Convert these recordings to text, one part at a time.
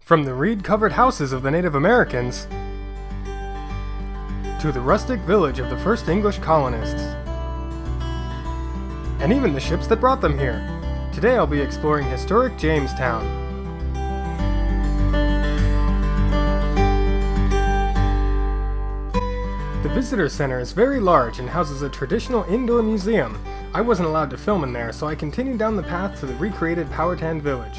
From the reed-covered houses of the Native Americans to the rustic village of the first English colonists, and even the ships that brought them here. Today I'll be exploring historic Jamestown. The visitor center is very large and houses a traditional indoor museum. I wasn't allowed to film in there, so I continued down the path to the recreated Powhatan village.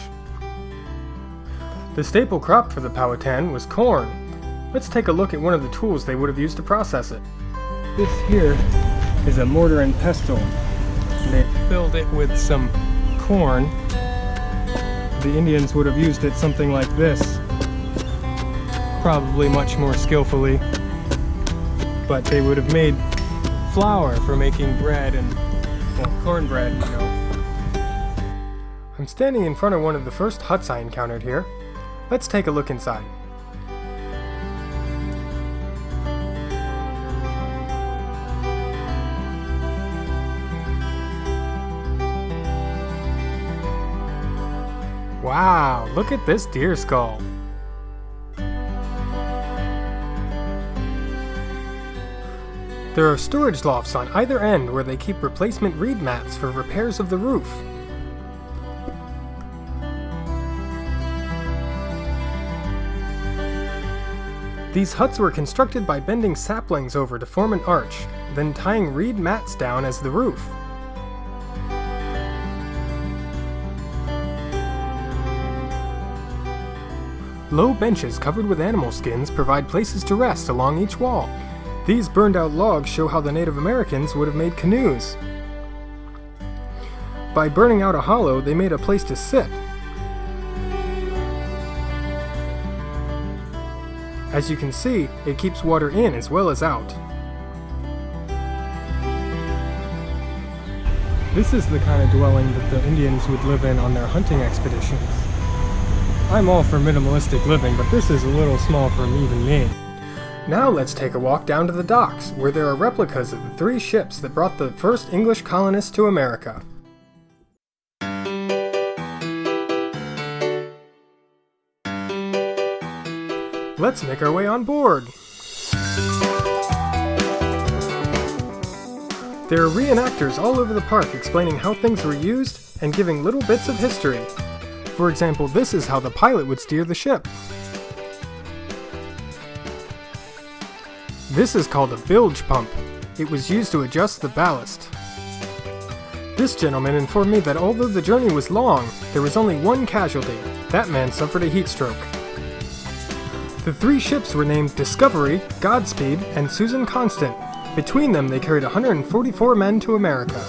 The staple crop for the Powhatan was corn. Let's take a look at one of the tools they would have used to process it. This here is a mortar and pestle. They filled it with some corn. The Indians would have used it something like this, probably much more skillfully, but they would have made flour for making bread and, well, cornbread, you know. I'm standing in front of one of the first huts I encountered here. Let's take a look inside. Wow, look at this deer skull. There are storage lofts on either end where they keep replacement reed mats for repairs of the roof. These huts were constructed by bending saplings over to form an arch, then tying reed mats down as the roof. Low benches covered with animal skins provide places to rest along each wall. These burned out logs show how the Native Americans would have made canoes. By burning out a hollow, they made a place to sit. As you can see, it keeps water in as well as out. This is the kind of dwelling that the Indians would live in on their hunting expeditions. I'm all for minimalistic living, but this is a little small for even me. Now let's take a walk down to the docks, where there are replicas of the 3 ships that brought the first English colonists to America. Let's make our way on board. There are reenactors all over the park explaining how things were used and giving little bits of history. For example, this is how the pilot would steer the ship. This is called a bilge pump. It was used to adjust the ballast. This gentleman informed me that although the journey was long, there was only one casualty. That man suffered a heat stroke. The 3 ships were named Discovery, Godspeed, and Susan Constant. Between them, they carried 144 men to America.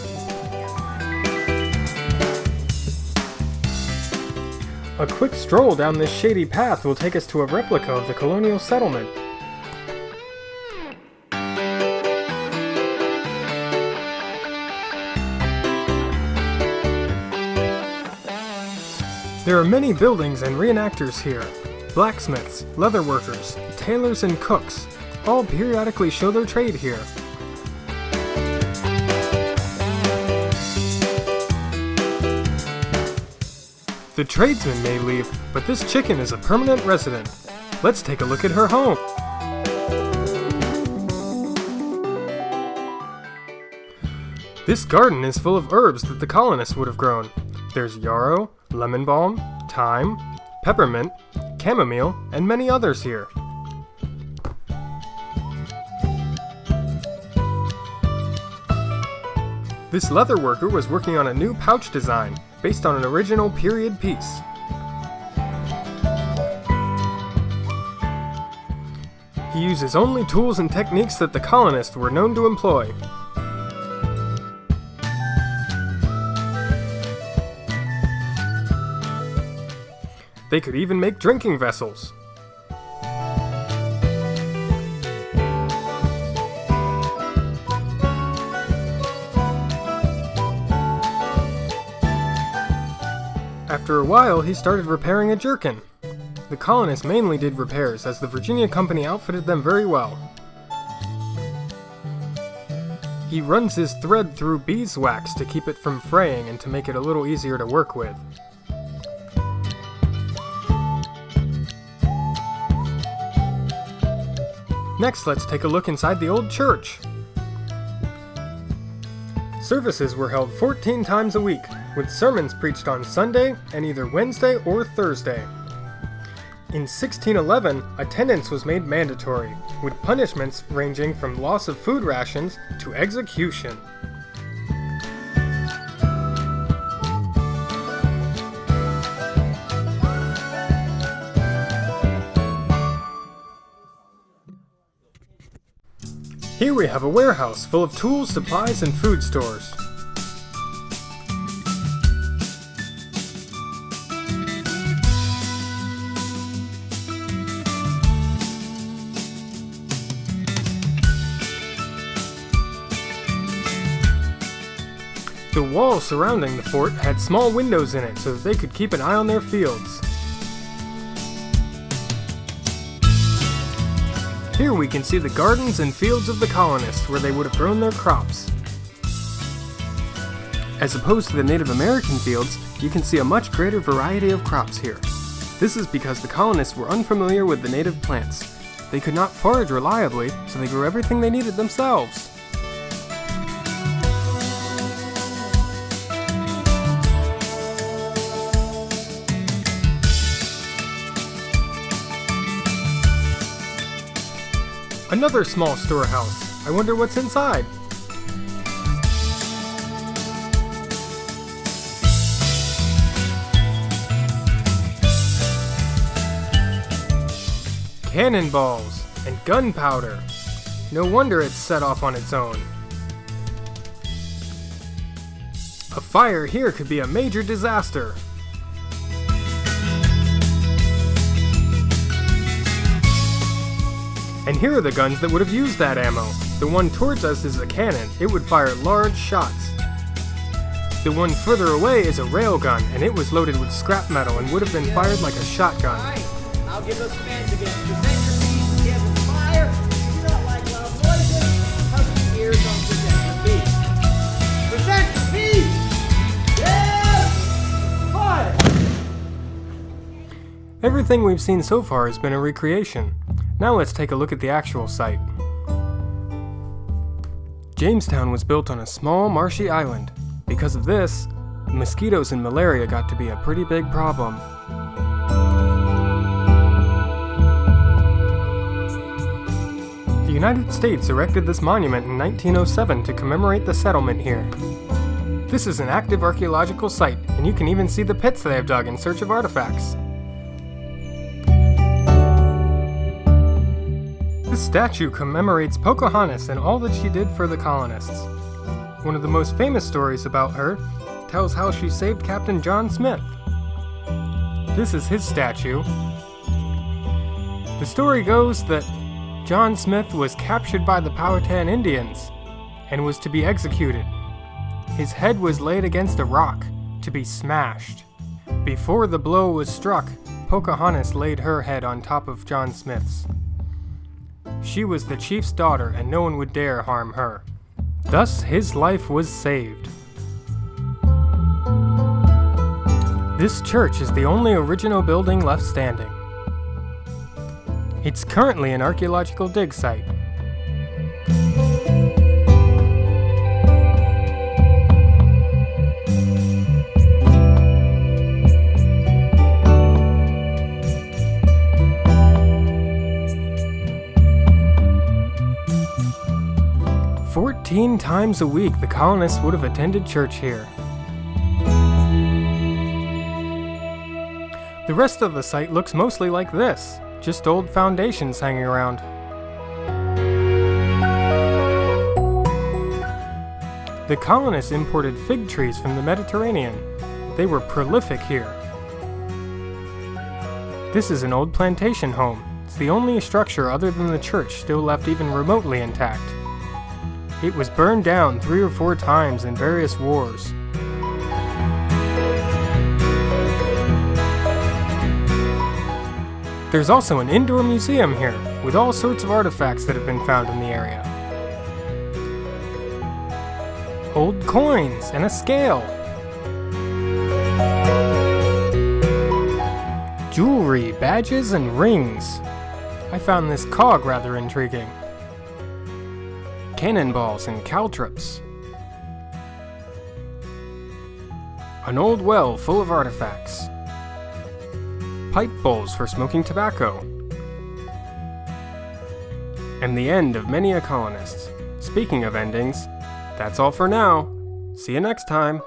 A quick stroll down this shady path will take us to a replica of the colonial settlement. There are many buildings and reenactors here. Blacksmiths, leather workers, tailors, and cooks all periodically show their trade here. The tradesmen may leave, but this chicken is a permanent resident. Let's take a look at her home. This garden is full of herbs that the colonists would have grown. There's yarrow, lemon balm, thyme, peppermint, chamomile, and many others here. This leather worker was working on a new pouch design, based on an original period piece. He uses only tools and techniques that the colonists were known to employ. They could even make drinking vessels. After a while, he started repairing a jerkin. The colonists mainly did repairs, as the Virginia Company outfitted them very well. He runs his thread through beeswax to keep it from fraying and to make it a little easier to work with. Next, let's take a look inside the old church. Services were held 14 times a week, with sermons preached on Sunday and either Wednesday or Thursday. In 1611, attendance was made mandatory, with punishments ranging from loss of food rations to execution. Here we have a warehouse full of tools, supplies, and food stores. The wall surrounding the fort had small windows in it so that they could keep an eye on their fields. Here we can see the gardens and fields of the colonists where they would have grown their crops. As opposed to the Native American fields, you can see a much greater variety of crops here. This is because the colonists were unfamiliar with the native plants. They could not forage reliably, so they grew everything they needed themselves. Another small storehouse. I wonder what's inside. Cannonballs and gunpowder. No wonder it's set off on its own. A fire here could be a major disaster. And here are the guns that would have used that ammo. The one towards us is a cannon. It would fire large shots. The one further away is a railgun, and it was loaded with scrap metal and would have been fired like a shotgun. Alright, I'll give those commands again. Present your piece, give them fire. Do not like loud noises. Cover your ears on present your piece. Present your piece! Yeah! Fire! Everything we've seen so far has been a recreation. Now let's take a look at the actual site. Jamestown was built on a small, marshy island. Because of this, mosquitoes and malaria got to be a pretty big problem. The United States erected this monument in 1907 to commemorate the settlement here. This is an active archaeological site, and you can even see the pits they have dug in search of artifacts. This statue commemorates Pocahontas and all that she did for the colonists. One of the most famous stories about her tells how she saved Captain John Smith. This is his statue. The story goes that John Smith was captured by the Powhatan Indians and was to be executed. His head was laid against a rock to be smashed. Before the blow was struck, Pocahontas laid her head on top of John Smith's. She was the chief's daughter, and no one would dare harm her. Thus, his life was saved. This church is the only original building left standing. It's currently an archaeological dig site. "14 times a week, the colonists would have attended church here." The rest of the site looks mostly like this, just old foundations hanging around. The colonists imported fig trees from the Mediterranean. They were prolific here. This is an old plantation home. It's the only structure other than the church still left even remotely intact. It was burned down 3 or 4 times in various wars. There's also an indoor museum here, with all sorts of artifacts that have been found in the area. Old coins and a scale. Jewelry, badges, and rings. I found this cog rather intriguing. Cannonballs and caltrops. An old well full of artifacts. Pipe bowls for smoking tobacco. And the end of many a colonist. Speaking of endings, that's all for now. See you next time.